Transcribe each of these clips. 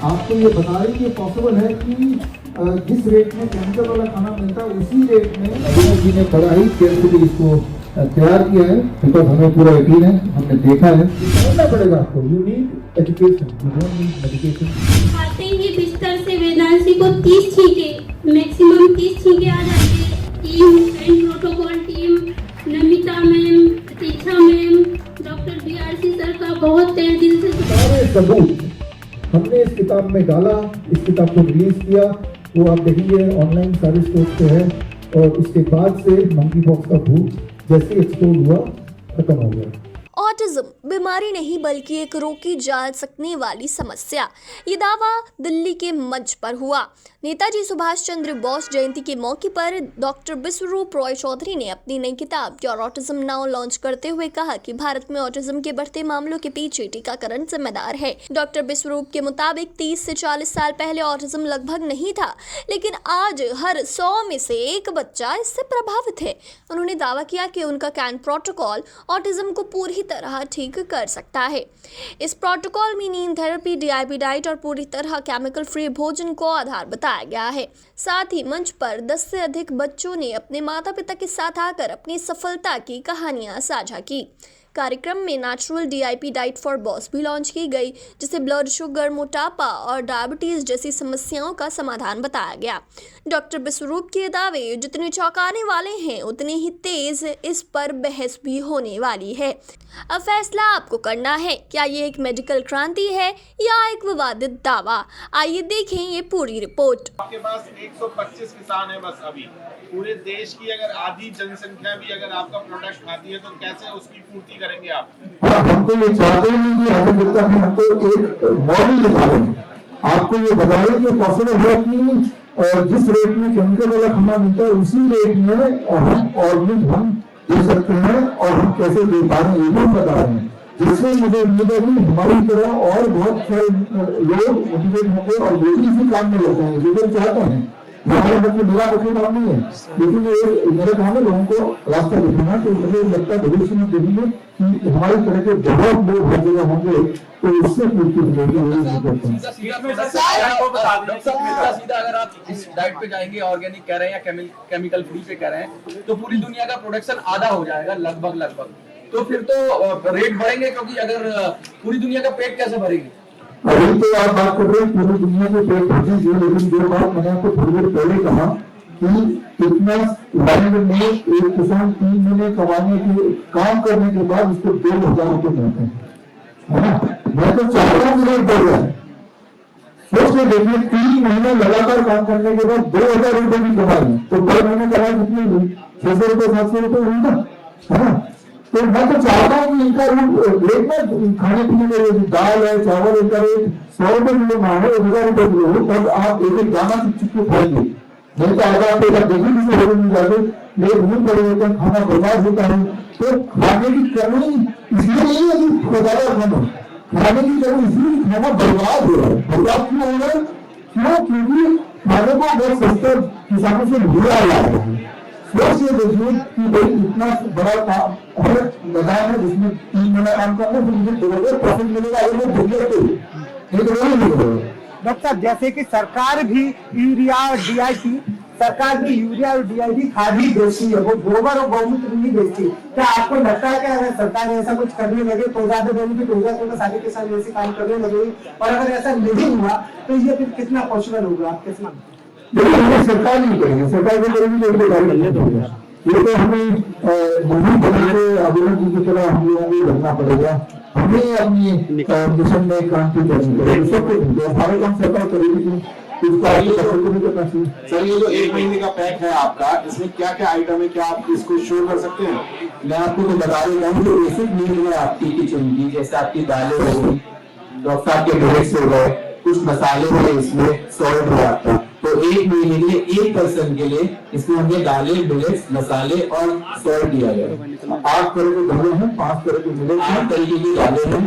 आपको ये बता रही कि पॉसिबल है कि जिस रेट में केमिकल वाला खाना मिलता है उसी रेट में जी ने बड़ा ही केयरफुली इसको तैयार किया है, बिकॉज हमें पूरा यकीन है, हमने देखा है। समझना पड़ेगा आपको, you need education, you don't need medication. आते ही बिस्तर से वेदांशी को 30 छींके, मैक्सिमम 30 छींके आ जाते हैं। Team and protocol team, Namita ma'am, Pratiksha ma'am, doctor BRC sir का बहुत तहे दिल से सारे सबूत हमने इस किताब में डाला, इस किताब को रिलीज किया, वो आप देखेंगे ऑनलाइन सारे स्टोर्स पे है। और इसके बाद से मंकी पॉक्स का भूत जैसे एक्सप्लोर हुआ, खत्म हो गया। ऑटिज्म बीमारी नहीं बल्कि एक रोकी जा सकने वाली समस्या, ये दावा दिल्ली के मंच पर हुआ। नेताजी सुभाष चंद्र बोस जयंती के मौके पर डॉक्टर विश्वरूप रॉय चौधरी ने अपनी नई किताब योर ऑटिज्म नाउ लॉन्च करते हुए कहा कि भारत में ऑटिज्म के बढ़ते मामलों के पीछे टीकाकरण जिम्मेदार है। डॉक्टर विश्वरूप के मुताबिक 30 से 40 साल पहले ऑटिज्म लगभग नहीं था, लेकिन आज हर 100 में से एक बच्चा इससे प्रभावित है। उन्होंने दावा किया कि उनका कैन प्रोटोकॉल ऑटिज्म को पूरी तरह ठीक कर सकता है। इस प्रोटोकॉल में नींद थेरेपी, DIP डाइट और पूरी तरह केमिकल फ्री भोजन को आधार बताया गया है। साथ ही मंच पर 10 से अधिक बच्चों ने अपने माता पिता के साथ आकर अपनी सफलता की कहानियां साझा की। कार्यक्रम में natural DIP diet for boss भी लॉन्च की गई, जिसे ब्लड शुगर, मोटापा और डायबिटीज जैसी समस्याओं का समाधान बताया गया। डॉक्टर विश्वरूप के दावे जितने चौंकाने वाले हैं, उतने ही तेज इस पर बहस भी होने वाली है। अब फैसला आपको करना है, क्या ये एक मेडिकल क्रांति है या एक विवादित दावा? आइए देखें ये पूरी रिपोर्ट। आपके पास 125 किसान है बस अभी। पूरे देश की अगर आधी जनसंख्या भी अगर आपका प्रोडक्ट खाती है तो कैसे उसकी पूर्ति करेंगे आप? हमको ये चाहते हैं कि हमें लगता है हमको एक मॉडल दिखा रहे हैं, आपको ये बताया कि पॉसिबल है कि जिस रेट में केमिकल वाला खाना मिलता है उसी रेट में हम ऑर्गेनिक हम दे सकते हैं, और हम कैसे दे पा रहे हैं ये भी बता रहे हैं, जिससे मुझे उम्मीद है कि हमारी तरह और बहुत सारे लोग मोटिवेट होंगे और वो भी इसी काम में लगते हैं जो लोग चाहते हैं। हमारे बच्चे मेरा बच्चे काम नहीं है, लेकिन ये मेरे काम है लोगों को रास्ता दिखाना। तो मुझे लगता है भविष्य में देखेंगे कि हमारी तरह के बहुत लोग हर जगह होंगे, तो उससे पूर्ति मिलेगी। सीधा अगर आप इस डाइट पे जाएंगे, ऑर्गेनिक कह रहे हैं या केमिकल फ्री पे कह रहे हैं, तो पूरी दुनिया का प्रोडक्शन आधा हो जाएगा लगभग। तो फिर तो रेट बढ़ेंगे, क्योंकि अगर पूरी दुनिया का पेट कैसे भरेगी? अभी तो आप बात कर रहे हैं पूरी दुनिया के पेट भरने, लेकिन जो बात मैंने आपको थोड़ी देर पहले कहा कि इतना वर्ल्ड में एक किसान 3 महीने कमाने के काम करने के बाद उसको 2,000 रुपए मिलते हैं, है ना? मैं तो चाहता हूँ रेट बढ़ रहा है। सोच के देखिए, 3 महीने लगातार काम करने के बाद 2,000 रुपए भी कमाए, तो पर महीने कमाए कितनी हुई? 600 रुपए 700 रुपए हुई ना, है ना? तो मैं तो चाहता हूँ कि इनका रेट में खाने पीने में दाल है, चावल, इनका रेट 100 रुपए किलो ना हो, 1,000 रुपए किलो हो, तब आप एक दाना चुप के खाएंगे। नहीं तो अगर आप एक देखिए नहीं जाते, मेरे भूल पड़े होते हैं, खाना बर्बाद होता है। तो खाने की कमी इसलिए नहीं है कि खुदारा खाने की कमी इसलिए खाना बर्बाद हो रहा है। बर्बाद क्यों हो रहा है? क्यों? क्योंकि खाने को बहुत सस्ता किसानों से मिला रहा है। सोच ये देखिए कि भाई इतना बड़ा काम मैदान है जिसमें 3 महीना काम करना, फिर मुझे 2,000 प्रॉफिट मिलेगा, अगर मैं डॉक्टर साहब, जैसे कि सरकार भी यूरिया और DIP, सरकार भी यूरिया और DIP खाद ही बेचती है, वो गोबर और गौमूत्र नहीं बेचती। क्या आपको लगता है कि अगर सरकार ऐसा कुछ करने लगे तो ज्यादा बेनिफिट होगा, तो सारे किसान ऐसे काम करने लगे? और अगर ऐसा नहीं हुआ तो ये फिर कितना पॉसिबल होगा? आप कितना सरकार नहीं करेंगे, सरकार को करेंगे तो ये तो हमें नहीं बदलते अभिनव जी की तरह हम लोगों को लड़ना पड़ेगा। हमें अपनी मिशन में क्रांति करनी पड़ेगी। सब कुछ हमारे काम सरकार करेगी, सर ये जो 1 महीने का पैक है आपका, इसमें क्या क्या आइटम है, क्या आप इसको शो कर सकते हैं? मैं आपको तो बता देता हूँ, जो बेसिक नीड है आपकी किचन की, जैसे आपकी दालें हो गई, डॉक्टर साहब के मिलेट्स हो गए, कुछ मसाले हुए, इसमें सॉल्ट हो जाता है। तो 1 महीने के लिए 1 पर्सन के लिए इसमें हमने दालें, मिलेट्स, मसाले और सॉल्ट दिया गया। 8 तरह के दालें हैं, 5 तरह के मिलेट्स, 8 तरीके की दालें हैं,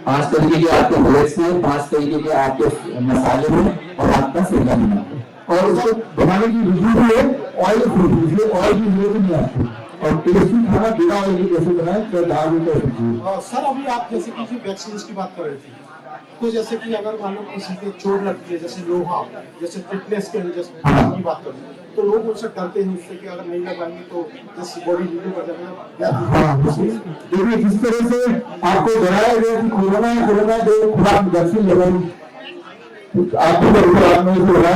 5 तरीके के आपके मिलेट्स हैं, 5 तरीके के आपके मसाले हैं और आपका सेंधा नमक। और उसको बनाने की विधि भी है ऑयल फ्री, इसलिए ऑयल की जरूरत नहीं आती। और टेस्टी खाना बिना ऑयल के कैसे बनाए, क्या दाल में कैसे? सर अभी आप जैसे किसी वैक्सीन की बात कर रहे थे, आपको जैसे कि अगर मान लो किसी के चोट लगती है, जैसे लोहा, जैसे फिटनेस के जैसे की बात करें, तो लोग उनसे डरते हैं उससे कि अगर नहीं लगाएंगे तो जैसे बॉडी बिल्डिंग कर जाएगा। देखिए जिस तरह से आपको डराया गया कि कोरोना जो खुराक वैक्सीन लगाई, आपको लगाया भी होगा,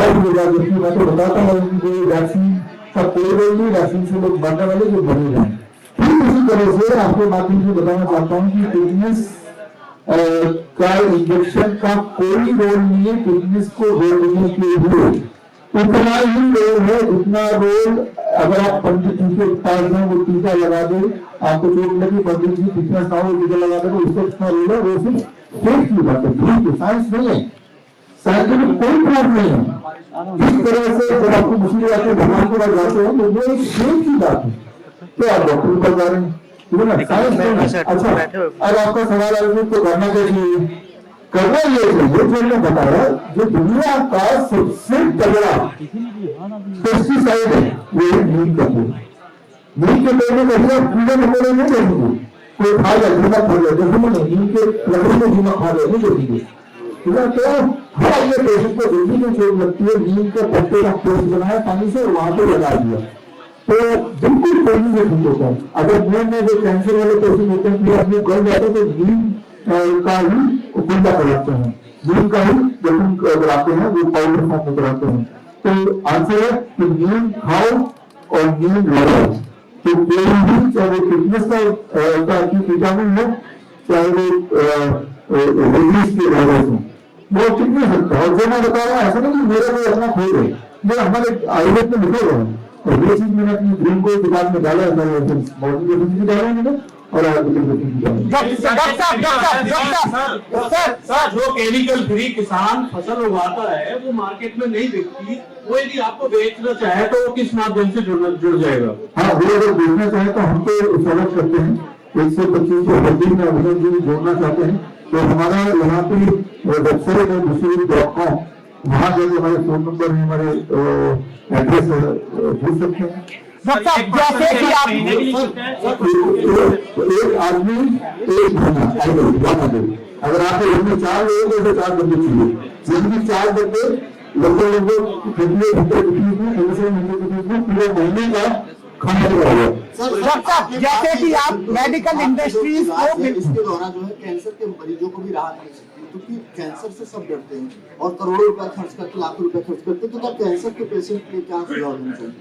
जबकि मैं तो बताता हूँ कि वैक्सीन का कोई रोल नहीं, वैक्सीन से लोग मरने वाले जो मरे जाए। ठीक इसी तरह से आपके माध्यम से बताना चाहता हूँ कि फिटनेस का इंजेक्शन का कोई रोल नहीं है फिटनेस को रोकने के लिए, उतना ही रोल है जितना रोल अगर आप पंडित जी के पास जाए वो टीका लगा दे, आपको चोट लगी पंडित जी फिटनेस ना हो टीका लगा दे, तो उसका कितना रोल है, वो सिर्फ फेक की बात है, ठीक है, साइंस नहीं है, साइंटिफिक कोई प्रूफ नहीं है। इस तरह से जब आपको मुश्किल आती है भगवान के पास जाते हैं तो वो एक फेक की बात है, तो आप डॉक्टर पर जा रहे हैं, साइंस नहीं है। अच्छा, अब आपका सवाल है तो करना क्या चाहिए? करना ये चाहिए जो मैंने बताया, जो दुनिया का सबसे तगड़ा पेस्टिसाइड है वो है नीम का पेड़। नीम के पेड़ में कहीं आप कीड़े मकोड़े नहीं देखेंगे, कोई खा जाए दीमक खा जाए, देखेंगे नीम के लकड़ी में दीमक खा जाए नहीं देखेंगे, ठीक है। तो हर ये पेशेंट को जल्दी में चोट लगती है, नीम के पत्ते का पेस्ट बनाया पानी से वहां पे लगा दिया तो बिल्कुल तेजी से ठीक होता है। अगर ब्रेन में जो कैंसर वाले पेशेंट होते हैं अपने गल जाते तो नीम का ही गुंडा कराते हैं, नीम का ही जखम कराते हैं, वो पाउडर फॉर्म में कराते हैं। तो आंसर है कि नीम खाओ और नीम लगाओ, तो कोई भी चाहे वो फिटनेस का कीटाणु हो चाहे वो रेडिस के वायरस हो, वो टिक नहीं सकता। और जो मैं बता रहा हूँ ऐसा नहीं कि मेरा कोई अपना खोज है, ये हमारे आयुर्वेद में लिखे हुए हैं और ये चीज मैंने अपनी ड्रीम को किताब में डाला है, मॉडर्न भी डाला है मैंने और जो केमिकल फ्री किसान फसल उगाता है वो मार्केट में नहीं बिकती, वो यदि आपको बेचना चाहे तो वो किस माध्यम से जुड़ जाएगा? हाँ, वो अगर बेचना चाहे तो हम तो स्वागत करते हैं, 125 को हर दिन में अभिनव जी जोड़ना चाहते हैं तो हमारा यहाँ पे वेबसाइट है mussoorie.com, वहाँ जाके हमारे फोन नंबर है, हमारे एड्रेस पूछ सकते हैं। जैसे कि आप एक आदमी एक बंदा, अगर आपके घर में 4 लोग तो 4 बंदे चाहिए, जिनकी 4 बंदे लगभग पूरे महीने का खाना होगा। जैसे कि आप मेडिकल इंडस्ट्रीज को इसके दौरान जो है कैंसर के मरीजों को भी राहत मिल सकती है, क्योंकि कैंसर से सब डरते हैं और करोड़ों रुपए खर्च करके लाखों रुपए खर्च करते हैं, तो तब कैंसर के पेशेंट के लिए क्या सुझाव देना चाहिए?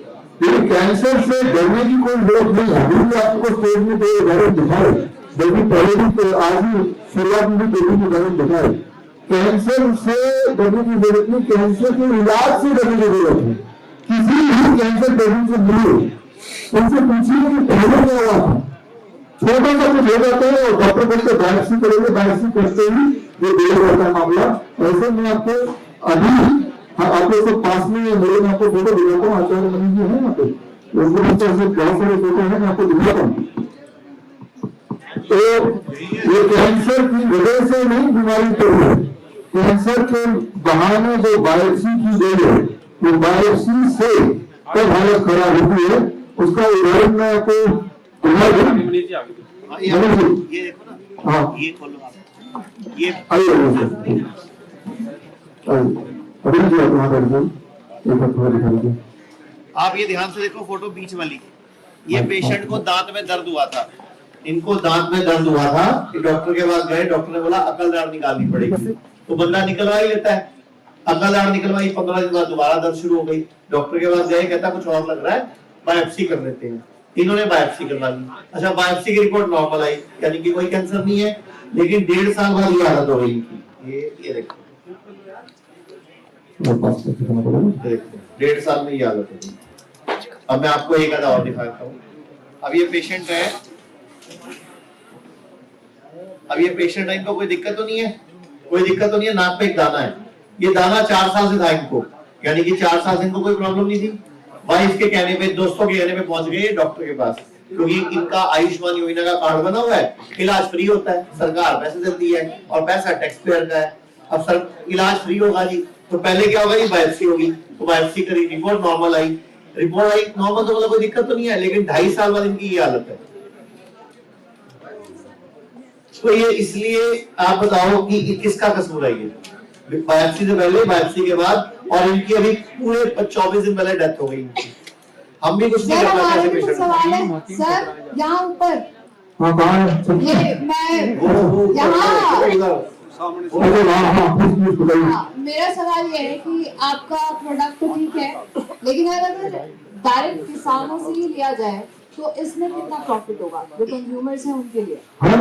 कैंसर से डरने की कोई जरूरत नहीं है, अभी भी आपको स्टेज में तो उदाहरण दिखाए, बल्कि पहले भी आज ही शुरुआत में भी 2-3 उदाहरण दिखाए। कैंसर से डरने की जरूरत नहीं, कैंसर के इलाज से डरने की जरूरत है। किसी भी कैंसर पेशेंट से मिले उनसे पूछिए कि पहले क्या हुआ था, छोटे से कुछ हो जाते हैं और डॉक्टर बोलते बायोप्सी करेंगे, बायोप्सी करते ही ये देर होता है मामला। ऐसे में आपको अभी आपको सब पास में मेरे में आपको फोटो दिखाता हूँ, आचार्य मनी जी है यहाँ पे, बहुत सारे फोटो है, मैं आपको दिखाता हूँ। तो ये कैंसर की वजह से नहीं बीमारी तो है, कैंसर के बहाने जो बायोप्सी की गई है, वो बायोप्सी से कब हालत खराब होती है उसका उदाहरण मैं आपको ये देखो ना, हाँ ये खोलो आप, ये आइए आप ये ध्यान से देखो फोटो बीच वाली, ये पेशेंट को दांत में दर्द हुआ था, इनको दांत में दर्द हुआ था, डॉक्टर के पास गए, डॉक्टर ने बोला अकलदार निकालनी पड़ेगी, तो बंदा निकलवा ही लेता है, अकलदार निकलवाई, 15 दिन बाद दोबारा दर्द शुरू हो गई, डॉक्टर के पास गए, कहता कुछ और लग रहा है, बायोप्सी कर लेते हैं। इन्होंने बायोप्सी करवा ली, अच्छा बायोप्सी की रिपोर्ट नॉर्मल आई, यानी कि कोई कैंसर नहीं है, लेकिन 1.5 साल बाद ये हालत हो गई इनकी। ये देखो 1.5 साल में ये हालत हो गई। अब मैं आपको एक आधा और दिखाता हूँ। अब ये पेशेंट है, इनको कोई दिक्कत तो नहीं है, कोई दिक्कत तो नहीं है, नाक पे एक दाना है, ये दाना 4 साल से था इनको, यानी कि 4 साल से इनको कोई प्रॉब्लम नहीं थी। वाइफ के कहने पे, दोस्तों के कहने पे पहुंच गए डॉक्टर के पास, क्योंकि इनका आयुष्मान योजना का कार्ड बना हुआ है, इलाज फ्री होता है, सरकार पैसे देती है और पैसा टैक्स पेयर का है। अब सर इलाज फ्री होगा जी, तो पहले क्या होगा, बायोप्सी होगी, तो बायोप्सी करी, रिपोर्ट नॉर्मल आई, नॉर्मल तो मतलब कोई दिक्कत तो नहीं है, लेकिन 2.5 साल बाद इनकी ये हालत है। तो ये इसलिए आप बताओ कि किसका कसूर है ये, बायोप्सी से पहले, बायोप्सी के बाद, और इनकी अभी पूरे 24 दिन पहले डेथ हो गई इनकी। हम भी कुछ नहीं सर कर हमारे पाते भी कुछ सवाल है सर, यहाँ ऊपर हाँ कहाँ है? ये मैं यहाँ मेरा सवाल ये है कि आपका प्रोडक्ट तो ठीक है, लेकिन अगर डायरेक्ट किसानों से ही लिया जाए तो इसमें कितना प्रॉफिट होगा जो कंज्यूमर्स हैं उनके लिए? हाँ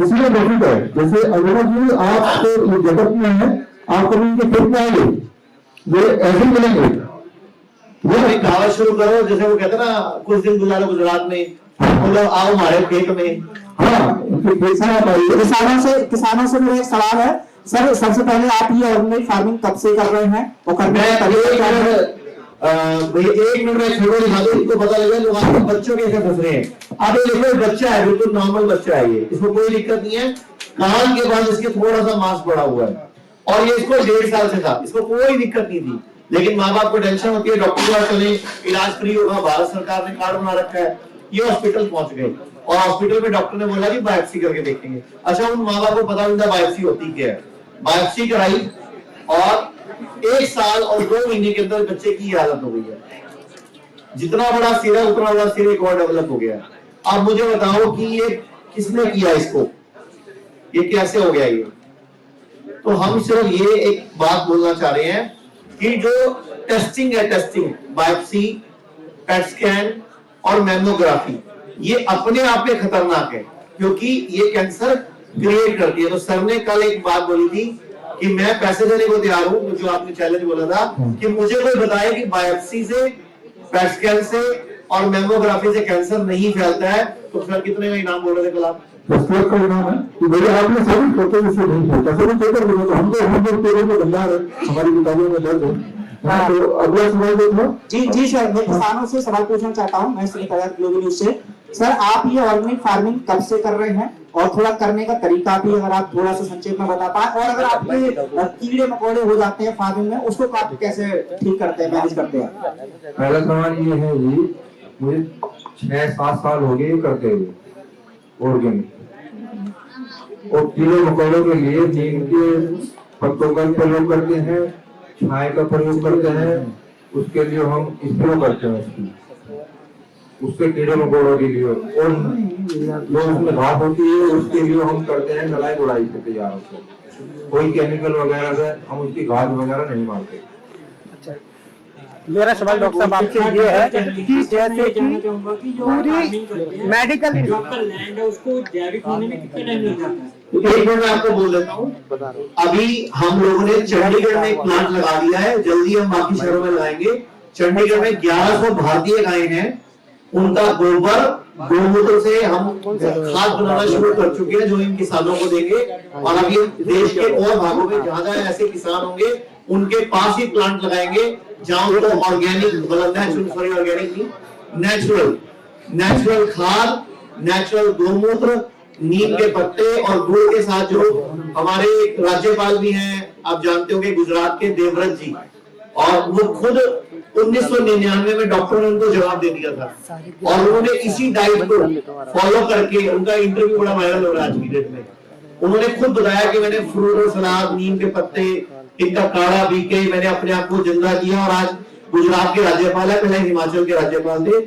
उसमें प्रॉफिट है। जैसे अगर जी आप तो जगत में है, आप कभी इनके खेत में आएंगे, वे ऐसे मिलेंगे। वो एक कहावत शुरू करो, जैसे वो कहते हैं ना, कुछ दिन गुजारो गुजरात में, बोलो आओ हमारे खेत में। हाँ किसानों से मेरा एक सवाल है सर, सबसे पहले आप ये ऑर्गेनिक फार्मिंग कब से कर रहे हैं और करने का तरीका क्या है? एक मिनट में छोड़ो दिखा दो, इनको पता लगे लोग आपके बच्चों कैसे फंस रहे हैं। अब ये देखो बच्चा है, बिल्कुल नॉर्मल बच्चा है, ये इसमें कोई दिक्कत नहीं है। कान के बाद इसके थोड़ा सा मांस पड़ा हुआ है और ये इसको 1.5 साल से था, इसको कोई दिक्कत नहीं थी, लेकिन माँ बाप को टेंशन होती है, डॉक्टर के पास चले, इलाज फ्री होगा, भारत सरकार ने कार्ड बना रखा है। ये हॉस्पिटल पहुंच गए और हॉस्पिटल में डॉक्टर ने बोला कि बायोप्सी करके देखेंगे। अच्छा, उन माँ बाप को पता नहीं था बायोप्सी होती क्या है। बायोप्सी कराई और 1 साल और 2 महीने के अंदर बच्चे की हालत हो गई है। जितना बड़ा सिर है उतना बड़ा सिर एक और डेवलप हो गया। अब मुझे बताओ कि ये किसने किया इसको, ये कैसे हो गया ये? तो हम सिर्फ ये एक बात बोलना चाह रहे हैं कि जो टेस्टिंग है, टेस्टिंग बायोप्सी, पेट स्कैन और मैमोग्राफी, ये अपने आप में खतरनाक है क्योंकि ये कैंसर क्रिएट करती है। तो सर ने कल एक बात बोली थी कि मैं पैसे देने को तैयार हूं, जो आपने चैलेंज बोला था कि मुझे कोई बताए कि बायोप्सी से, पेट स्कैन से और मैमोग्राफी से कैंसर नहीं फैलता है। तो सर कितने का इनाम बोल रहे थे कल आप? 10 लाख का इनाम है कि भैया आपने साबित करते हैं इससे नहीं होता। सब पेपर बोलो तो हम लोग पेपर में गंदार है, हमारी किताबों में दर्द है। तो अगला सवाल देखो। जी सर, मैं किसानों से सवाल पूछना चाहता हूँ, मैं श्री प्रयाग ग्लोबल न्यूज से। सर आप ये ऑर्गेनिक फार्मिंग कब से कर रहे हैं और थोड़ा करने का तरीका भी अगर आप थोड़ा सा संक्षेप में बता पाए, और अगर आपके कीड़े मकोड़े हो जाते हैं फार्मिंग में, उसको आप कैसे ठीक करते हैं, मैनेज करते हैं? पहला सवाल ये है जी, मुझे 6-7 साल हो गए करते हुए ऑर्गेनिक, और कीड़े मकोड़ों के लिए नीम के पत्तों का प्रयोग करते हैं, छाए का प्रयोग करते हैं, उसके लिए हम स्प्रे करते हैं उसके कीड़े मकोड़ों के लिए, और जो उसमें घास होती है उसके लिए हम करते हैं नलाई गुड़ाई से तैयार होते हैं। कोई केमिकल वगैरह से हम उसकी घास वगैरह नहीं मारते। मेरा सवाल डॉक्टर साहब आपसे ये है कि जैसे कि पूरी मेडिकल लैंड है उसको जैविक होने में कितना टाइम लग जाता है? एक मिनट मैं आपको बोल देता हूँ। अभी हम लोगों ने चंडीगढ़ में एक प्लांट लगा दिया है, जल्दी हम बाकी शहरों में लगाएंगे। चंडीगढ़ में 1100 भारतीय गायें हैं, उनका गोबर गोमूत्र से हम खाद बनाना शुरू कर चुके हैं जो इन किसानों को देंगे। और अभी देश के और भागों में जहां जहां ऐसे किसान होंगे उनके पास ही प्लांट लगाएंगे जहां उनको ऑर्गेनिक, मतलब नेचुरल खाद, नेचुरल गोमूत्र, नीम के पत्ते और गुड़ के साथ, जो हमारे राज्यपाल भी हैं आप जानते होंगे गुजरात के देवव्रत जी, और वो खुद 1999 में डॉक्टर ने उनको जवाब दे दिया था और उन्होंने इसी डाइट को फॉलो करके, उनका इंटरव्यू बड़ा वायरल हो रहा है आज की डेट में, उन्होंने खुद बताया कि मैंने फ्रूट और सलाद, नीम के पत्ते, इनका काढ़ा पी के मैंने अपने आप को जिंदा किया। और आज गुजरात के राज्यपाल है, पहले हिमाचल के राज्यपाल थे,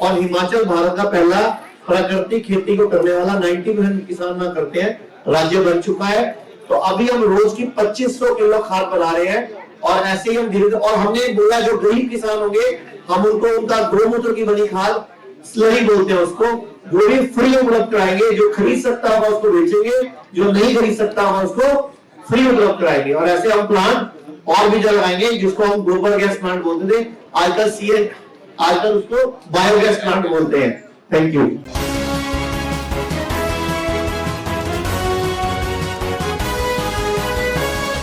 और हिमाचल भारत का पहला प्राकृतिक खेती को करने वाला 90% किसान ना करते हैं राज्य बन चुका है। तो अभी हम रोज की 2500 किलो खाद बना रहे हैं और ऐसे ही हम धीरे धीरे, और हमने बोला जो गरीब किसान होंगे हम उनको उनका गोमूत्र की बनी खाद, स्लरी बोलते हैं उसको, वो भी फ्री उपलब्ध कराएंगे। जो खरीद सकता होगा उसको बेचेंगे, जो नहीं खरीद सकता होगा उसको फ्री उपलब्ध कराएंगे। और ऐसे हम प्लांट और भी लगाएंगे जिसको हम गोबर गैस प्लांट बोलते थे, आजकल उसको बायोगैस प्लांट बोलते हैं। Thank you.